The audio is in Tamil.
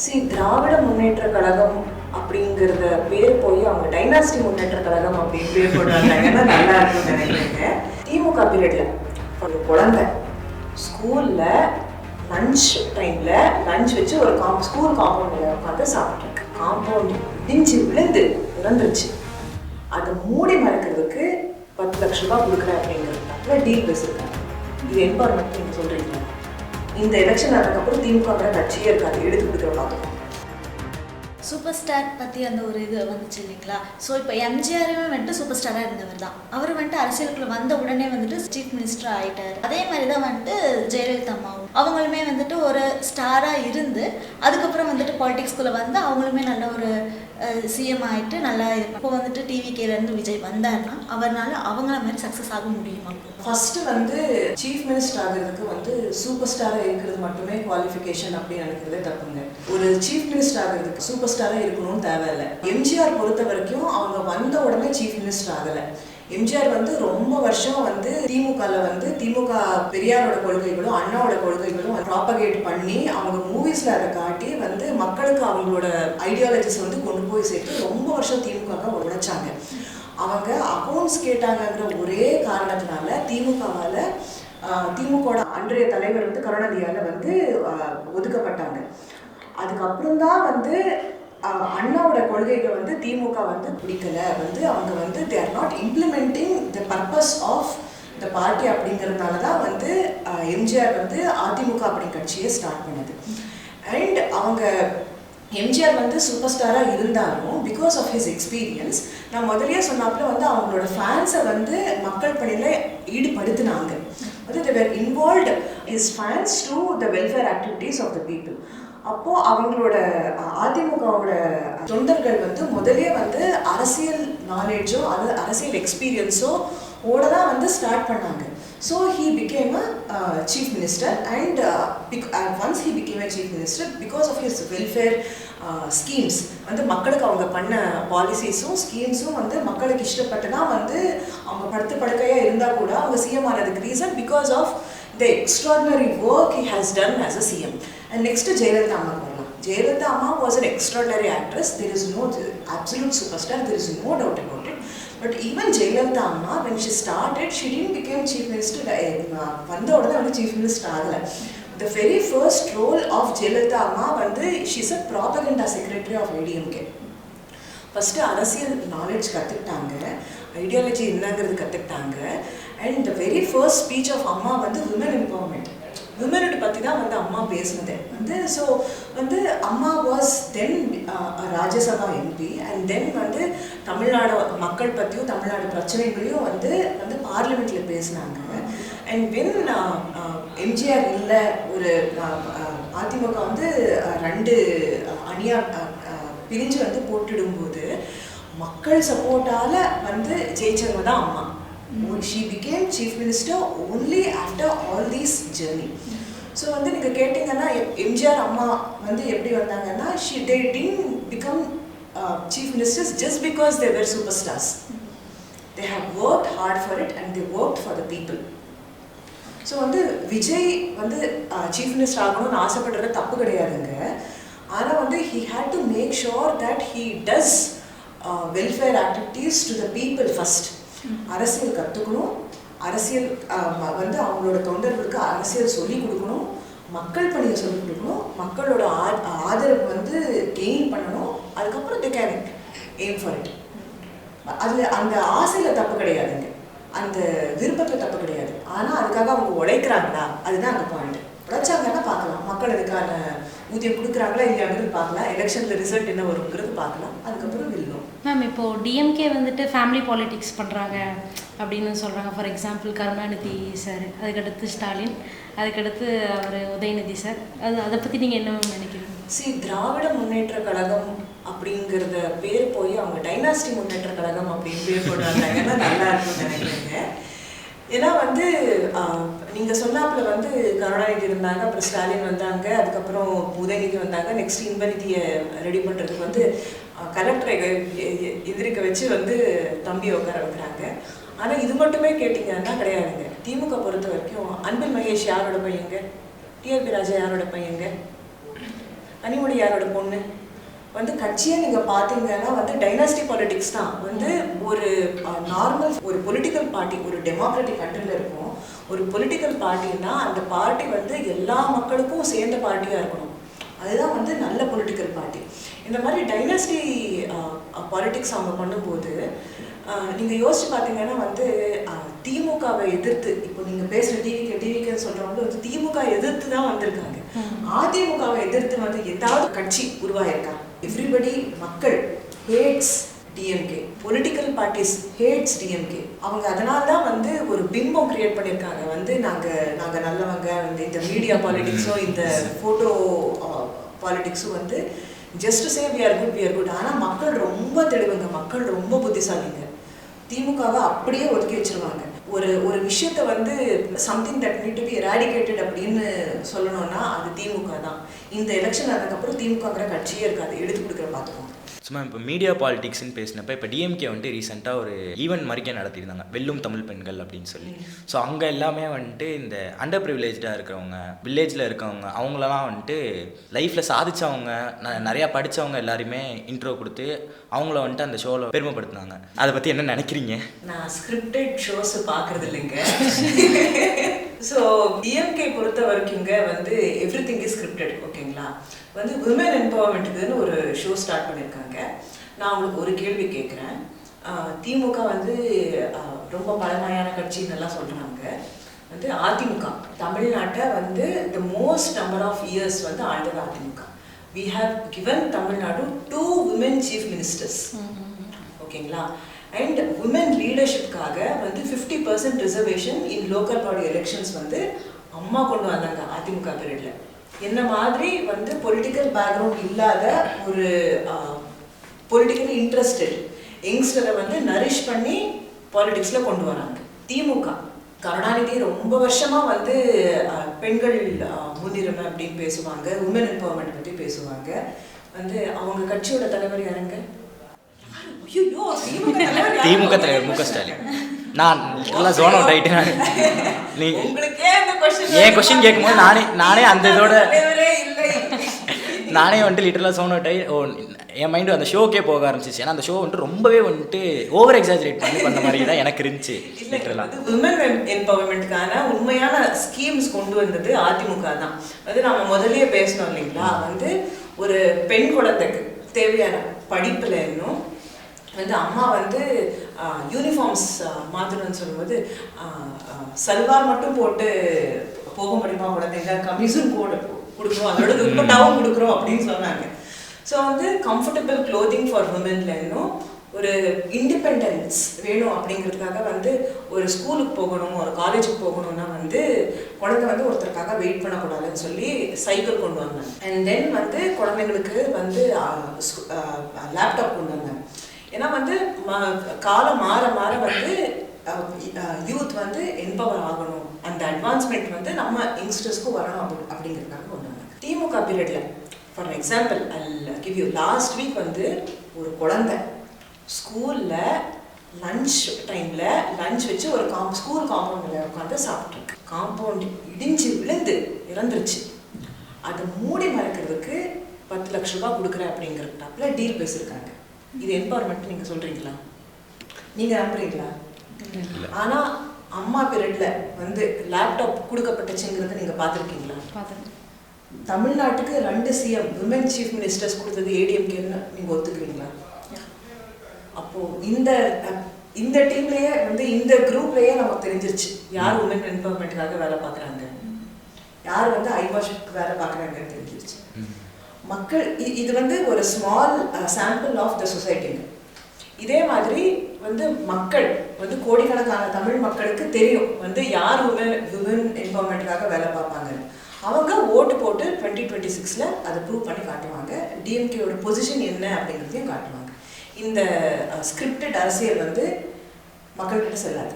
திராவிட முன்னேற்ற கழகம் அப்படிங்கிறத பேர் போய் அவங்க டைனாஸ்டி முன்னேற்ற கழகம் அப்படின்னு பேர் போட்டாங்கன்னா நல்லா இருக்கும்னு நினைக்கிறேங்க. திமுக பீரியட்ல ஒரு குழந்தை ஸ்கூல்ல லஞ்ச் டைம்ல லஞ்ச் வச்சு ஒரு ஸ்கூல் காம்பவுண்ட்ல உட்காந்து சாப்பிட்ருக்கு. காம்பவுண்ட் இடிஞ்சு விழுந்து இறந்துருச்சு. அதை மூடி மறைக்கிறதுக்கு 10 லட்ச ரூபாய் கொடுக்குறேன் அப்படிங்கிறதுனால டீல் பேசியிருக்காங்க. இது எம்பவர்மெண்ட் நீங்க சொல்றீங்களா? இந்த எலெக்ஷன் அதுக்கப்புறம் திமுக கட்சியே இருக்காது, எடுத்து கொடுக்குற பார்த்துக்கோங்க. சூப்பர் ஸ்டார் பற்றி அந்த ஒரு இது வந்துச்சு இல்லைங்களா? ஸோ இப்போ எம்ஜிஆருமே வந்துட்டு சூப்பர் ஸ்டாராக இருந்தவர் தான். அவர் வந்துட்டு அரசியலுக்குள்ள வந்த உடனே வந்துட்டு சீஃப் மினிஸ்டர் ஆகிட்டார். அதே மாதிரி தான் வந்துட்டு ஜெயலலிதா அம்மாவும் அவங்களுமே வந்துட்டு ஒரு ஸ்டாராக இருந்து அதுக்கப்புறம் வந்துட்டு பாலிடிக்ஸ்குள்ளே வந்து அவங்களுமே நல்ல ஒரு சிஎம் ஆகிட்டு நல்லா இப்போ வந்துட்டு டிவிகேலேருந்து விஜய் வந்தார்னா அவரால் அவங்கள மாதிரி சக்ஸஸ் ஆக முடியுமா? ஃபர்ஸ்ட் வந்து சீஃப் மினிஸ்டர் ஆகிறதுக்கு வந்து சூப்பர் ஸ்டாராக இருக்கிறது மட்டுமே குவாலிஃபிகேஷன் அப்படின்னு நினைக்கிறதே தப்புங்க. ஒரு சீஃப் மினிஸ்டர் ஆகிறதுக்கு சூப்பர் ஸ்டாராக இருக்கணும்னு தேவையில்லை. எம்ஜிஆர் பொறுத்த வரைக்கும் அவங்க வந்த உடனே சீஃப் மினிஸ்டர் ஆகலை. எம்ஜிஆர் வந்து ரொம்ப வருஷம் வந்து திமுக பெரியாரோட கொள்கைகளும் அண்ணாவோட கொள்கைகளும் ப்ராபகேட் பண்ணி அவங்க மூவிஸ்ல அதை காட்டி வந்து மக்களுக்கு அவங்களோட ஐடியாலஜிஸ் வந்து கொண்டு போய் சேர்த்து ரொம்ப வருஷம் திமுக உழைச்சாங்க. அவங்க அக்கௌண்ட்ஸ் கேட்டாங்கிற ஒரே காரணத்தினால திமுகவோட அன்றைய தலைவர் வந்து கருணாநிதியால வந்து ஒதுக்கப்பட்டாங்க. அதுக்கப்புறம் தான் வந்து அண்ணாவோட கொள்கைகள் வந்து திமுக வந்து பிடிக்கல, வந்து அவங்க வந்து they are not implementing the purpose of the party அப்படிங்கிறதுனால தான் வந்து எம்ஜிஆர் வந்து அதிமுக அப்படிங்கிற கட்சியை ஸ்டார்ட் பண்ணது. அண்ட் அவங்க எம்ஜிஆர் வந்து சூப்பர் ஸ்டாராக இருந்தாலும் பிகாஸ் ஆஃப் ஹிஸ் எக்ஸ்பீரியன்ஸ் நான் முதலியே சொன்னாப்புல வந்து அவங்களோட ஃபேன்ஸை வந்து மக்கள் பணியில் ஈடுபடுத்தினாங்க. வந்து they were involved his fans to the welfare activities of the people. அப்போது அவங்களோட அதிமுகவோட தொண்டர்கள் வந்து முதலே வந்து அரசியல் நாலேஜோ அரசியல் எக்ஸ்பீரியன்ஸோ ஓட தான் வந்து ஸ்டார்ட் பண்ணாங்க. So he became a chief minister and once he became a chief minister because of his welfare schemes வந்து மக்களுக்கு அவங்க பண்ண பாலிசிஸும் ஸ்கீம்ஸும் வந்து மக்களுக்கு இஷ்டப்பட்டுனா வந்து அவங்க படுக்கையாக இருந்தால் கூட அவங்க சிஎம் ஆனதுக்கு reason because of the extraordinary work he has done as a CM. And next Jayalalitha Amma varlam. Jayalalitha Amma was an extraordinary actress. There is no absolute superstar. There is no doubt about it. But even Jayalalitha Amma, when she started, she didn't become chief minister. Vanda odana vandu chief minister agala. The very first role of Jayalalitha Amma vandu she is a propaganda secretary of IDMK. First அரசியல் நாலேஜ் கற்றுக்கிட்டாங்க, ஐடியாலஜி என்னங்கிறது கற்றுக்கிட்டாங்க. And the very first speech of அம்மா வந்து விமன் எம்பவர்மெண்ட், விமனை பற்றி தான் வந்து அம்மா பேசினது வந்து. ஸோ வந்து அம்மா was then Rajya Sabha MP and then வந்து தமிழ்நாடு மக்கள் பற்றியும் தமிழ்நாடு பிரச்சனைகளையும் வந்து பார்லிமெண்ட்டில் பேசினாங்க. அண்ட் வென் எம்ஜிஆர் இல்லை, ஒரு அதிமுக வந்து 2 அணியாக பிரிஞ்சு வந்து போட்டுடும்போது மக்கள் சப்போர்ட்டால வந்து ஜெயிச்சவங்க தான் அம்மா. She became chief minister only after all this journey. So வந்து நீங்கள் கேட்டிங்கன்னா எம்ஜிஆர் அம்மா வந்து எப்படி வந்தாங்கன்னா they didn't become chief ministers just because they were superstars. They have worked hard for it and they worked for the people. So வந்து விஜய் வந்து சீஃப் மினிஸ்டர் ஆகணும்னு ஆசைப்படுறது தப்பு கிடையாதுங்க. ஆனால் வந்து he had to make sure that he does welfare activities to the people first. அரசியல் கற்றுக்கணும், அரசியல் வந்து அவங்களோட தொண்டர்களுக்கு அரசியல் சொல்லிக் கொடுக்கணும், மக்கள் பணியை சொல்லிக் கொடுக்கணும், மக்களோட ஆதரவு வந்து கெயின் பண்ணணும். அதுக்கப்புறம் they can aim for it. அதில் அந்த ஆசையில் தப்பு கிடையாதுங்க, அந்த விருப்பத்தில் தப்பு கிடையாது. ஆனால் அதுக்காக அவங்க உழைக்கிறாங்களா, அதுதான் அந்த பாயிண்ட். உழைச்சாங்கன்னா பார்க்கலாம், மக்கள் அதுக்கான ஊதியம் கொடுக்குறாங்களா இல்லையாங்கிறது பார்க்கலாம், எலெக்ஷனில் ரிசல்ட் என்ன வருங்கிறது பார்க்கலாம், அதுக்கப்புறம் வில்லும். மேம் இப்போது டிஎம்கே வந்துட்டு ஃபேமிலி பாலிட்டிக்ஸ் பண்ணுறாங்க அப்படின்னு சொல்கிறாங்க. ஃபார் எக்ஸாம்பிள் கருணாநிதி சார், அதுக்கடுத்து ஸ்டாலின், அதுக்கடுத்து அவர் உதயநிதி சார். அதை பற்றி நீங்கள் என்ன நினைக்கிறீங்க? திராவிட முன்னேற்ற கழகம் அப்படிங்கிறத பேர் போய் அவங்க டைனாஸ்டி முன்னேற்ற கழகம் அப்படின்னு பேர் போட்டாங்கன்னா நல்லா இருக்கும்னு நினைக்கிறேங்க. ஏன்னா வந்து நீங்கள் சொன்னாப்புல வந்து கருணாநிதி இருந்தாங்க, அப்புறம் ஸ்டாலின் வந்தாங்க, அதுக்கப்புறம் உதயநிதி வந்தாங்க. நெக்ஸ்ட் இன்பநிதியை ரெடி பண்ணுறதுக்கு வந்து கலெக்டரை எதிர்க்க வச்சு வந்து தம்பியை உட்கார வைக்கிறாங்க. ஆனால் இது மட்டுமே கேட்டிங்கன்னா கிடையாதுங்க. திமுக பொறுத்த வரைக்கும் அன்பில் மகேஷ் யாரோட பையங்க, டிஆர்பி ராஜா யாரோட பையங்க, கனிமொழியாரோட பொண்ணு வந்து கட்சியை நீங்கள் பார்த்தீங்கன்னா வந்து டைனாஸ்டி பாலிடிக்ஸ் தான். வந்து ஒரு நார்மல் ஒரு பொலிட்டிக்கல் பார்ட்டி, ஒரு டெமோக்ராட்டிக் கண்ட்ரியில் இருக்கும் ஒரு பொலிட்டிக்கல் பார்ட்டின்னா அந்த பார்ட்டி வந்து எல்லா மக்களுக்கும் சேர்ந்த பார்ட்டியாக இருக்கணும். அதுதான் வந்து நல்ல பொலிட்டிக்கல் பார்ட்டி. இந்த மாதிரி டைனாஸ்டி பாலிடிக்ஸ் அவங்க பண்ணும்போது நீங்கள் யோசிச்சு பார்த்தீங்கன்னா வந்து திமுகவை எதிர்த்து, இப்போ நீங்கள் பேசுகிற டிவிகேன்னு சொல்கிறவங்க வந்து திமுக எதிர்த்து தான் வந்திருக்காங்க. அதிமுகவை எதிர்த்து வந்து ஏதாவது கட்சி உருவாயிருக்கா? எவ்ரிபடி, மக்கள் hates DMK, political parties hates DMK. அவங்க அதனால தான் வந்து ஒரு பிம்பம் கிரியேட் பண்ணியிருக்காங்க. வந்து நாங்கள் நல்லவங்க, வந்து இந்த மீடியா பாலிடிக்ஸும் இந்த ஃபோட்டோ பாலிடிக்ஸும் வந்து just say we are good. ஆனால் மக்கள் ரொம்ப தெளிவுங்க, மக்கள் ரொம்ப புத்திசாலிங்க. திமுகவை அப்படியே ஒதுக்கி வச்சிருவாங்க. ஒரு விஷயத்த வந்து something that need to be eradicated அப்படின்னு சொல்லணும்னா அது திமுக தான். இந்த எலெக்ஷன் அதுக்கப்புறம் திமுகங்கிற கட்சியே இருக்காது. எடுத்து கொடுக்குற பார்த்துக்கோங்க. சும்மா இப்போ மீடியா பாலிடிக்ஸ்ன்னு பேசினப்போ இப்போ டிஎம்கே வந்துட்டு ரீசெண்டாக ஒரு ஈவெண்ட் மாதிரிக்கே நடத்தியிருந்தாங்க, வெல்லும் தமிழ் பெண்கள் அப்படின்னு சொல்லி. ஸோ அங்கே எல்லாமே வந்துட்டு இந்த அண்டர் ப்ரிவிலேஜாக இருக்கிறவங்க, வில்லேஜில் இருக்கவங்க, அவங்களெல்லாம் வந்துட்டு லைஃப்பில் சாதிச்சவங்க, நிறையா படித்தவங்க எல்லாருமே இன்ட்ரோ கொடுத்து அவங்கள வந்துட்டு அந்த ஷோவில் பெருமைப்படுத்தினாங்க. அதை பற்றி என்ன நினைக்கிறீங்க? நான் ஸ்கிரிப்டட் ஷோஸ் பார்க்குறது இல்லைங்க. ஸோ டிஎம்கே பொறுத்த வரைக்குங்க வந்து எவ்ரி திங் இஸ் ஸ்கிரிப்டட். ஓகேங்களா? வந்து விமன் எம்பவர்மெண்ட்டுக்குன்னு ஒரு ஷோ ஸ்டார்ட் பண்ணியிருக்காங்க. நான் உங்களுக்கு ஒரு கேள்வி கேட்குறேன். திமுக வந்து ரொம்ப பழமையான கட்சின்னு எல்லாம் சொல்கிறாங்க. வந்து அதிமுக தமிழ்நாட்டை வந்து the most number of years வந்து ஆழ்ந்தது AIADMK. We have given Tamil Nadu 2 women chief ministers. ஓகேங்களா? அண்ட் உமன் லீடர்ஷிப்காக வந்து 50% reservation in local body elections வந்து அம்மா கொண்டு வந்தாங்க அதிமுக பீரியடில். என்ன மாதிரி வந்து பொலிட்டிக்கல் பேக்ரவுண்ட் இல்லாத ஒரு பொலிட்டிக்கலி இன்ட்ரெஸ்டட் யங்ஸ்டரை வந்து நரிஷ் பண்ணி பாலிடிக்ஸில் கொண்டு வராங்க. திமுக கருணாநிதி ரொம்ப வருஷமாக வந்து பெண்கள் முன்னுரிமை அப்படின்னு பேசுவாங்க, உமன் எம்பவர்மெண்ட் பற்றி பேசுவாங்க. வந்து அவங்க கட்சியோட தலைவர் யாருங்க? திமுக தலைவர் மு.க. ஸ்டாலின். நான் எல்லாம் ஜோன் அவுட் ஆகிட்டேன். நீ ஏன் கொஸ்டின் கேட்கும்போது நானே அந்த இதோட நானே வந்துட்டு லிட்டரலாக ஜோன் அவுட் ஆகி என் மைண்டு அந்த ஷோக்கே போக ஆரம்பிச்சிச்சு. ஏன்னா அந்த ஷோ வந்துட்டு ரொம்பவே வந்துட்டு ஓவர் எக்ஸாஜரேட் பண்ண மாதிரி தான் எனக்கு இருந்துச்சு. லிட்டரலாக உமன் எம்பவர்மெண்ட்டுக்கான உண்மையான ஸ்கீம்ஸ் கொண்டு வந்தது அதிமுக தான். அது நம்ம முதல்லயே பேசணும் இல்லைங்களா? வந்து ஒரு பெண் குழந்தைக்கு தேவையான படிப்பில் இன்னும் வந்து அம்மா வந்து யூனிஃபார்ம்ஸ் மாற்றணும்னு சொல்லும்போது சல்வார் மட்டும் போட்டு போக முடியுமா குழந்தைங்க, கமிஷன் கொடுக்குறோம், அதோட துப்பட்டாவும் கொடுக்குறோம் அப்படின்னு சொன்னாங்க. ஸோ வந்து கம்ஃபர்டபுள் க்ளோதிங் ஃபார் உமன்ல இன்னும் ஒரு இண்டிபெண்டன்ஸ் வேணும் அப்படிங்கிறதுக்காக வந்து ஒரு ஸ்கூலுக்கு போகணும், ஒரு காலேஜுக்கு போகணும்னா வந்து குழந்தை வந்து ஒருத்தருக்காக வெயிட் பண்ணக்கூடாதுன்னு சொல்லி சைக்கிள் கொண்டு வந்தாங்க. அண்ட் தென் வந்து குழந்தைங்களுக்கு வந்து லேப்டாப் கொண்டு வந்தாங்க. ஏன்னா வந்து காலம் மாற மாற வந்து யூத் வந்து என்பவர் ஆகணும், அந்த அட்வான்ஸ்மெண்ட் வந்து நம்ம யங்ஸ்டர்ஸ்க்கும் வரணும் அப்படிங்கிறதுக்காக கொண்டு வந்தாங்க. திமுக பீரியடில் for example give you last week வந்து ஒரு குழந்தை ஸ்கூலில் லஞ்ச் டைமில் லஞ்ச் வச்சு ஒரு ஸ்கூல் காம்பவுண்டில் உட்காந்து சாப்பிட்ருக்கு. காம்பவுண்ட் இடிஞ்சு விழுந்து இறந்துருச்சு. அதை மூடி மறைக்கிறதுக்கு 10 லட்ச ரூபா கொடுக்குறேன் அப்படிங்கிறதுல டீல் பேசியிருக்காங்க. இது எம்பவர்மெண்ட் நீங்கள் சொல்கிறீங்களா? நீங்கள் நம்புறீங்களா? ஆனால் அம்மா பீரியட்ல வந்து லேப்டாப் கொடுக்கப்பட்டுச்சுங்கிறத நீங்கள் பார்த்துருக்கீங்களா? தமிழ்நாட்டுக்கு 2 சிஎம் விமன் சீஃப் மினிஸ்டர்ஸ் கொடுத்தது ஏடிஎம்கேன்னு நீங்கள் ஒத்துக்கிறீங்களா? அப்போது இந்த டீம்லேயே வந்து இந்த குரூப்லேயே நமக்கு தெரிஞ்சிருச்சு யார் உமன் எம்பவர்மெண்ட்டுக்காக வேலை பார்க்குறாங்க, யார் வந்து ஐவாஷுக்கு வேலை பார்க்குறாங்கன்னு தெரிஞ்சிருச்சு. மக்கள் இது வந்து ஒரு ஸ்மால் சாம்பிள் ஆஃப் த சொசைட்டிங்க. இதே மாதிரி வந்து மக்கள் வந்து கோடிக்கணக்கான தமிழ் மக்களுக்கு தெரியும் வந்து யார் விமன் எம்பவர்மெண்ட்டுக்காக வேலை பார்ப்பாங்க. அவங்க ஓட்டு போட்டு 2026 அதை ப்ரூவ் பண்ணி காட்டுவாங்க. டிஎம்கேயோட பொசிஷன் என்ன அப்படிங்கிறதையும் காட்டுவாங்க. இந்த ஸ்கிரிப்டட் அரசியல் வந்து மக்கள்கிட்ட செல்லாது.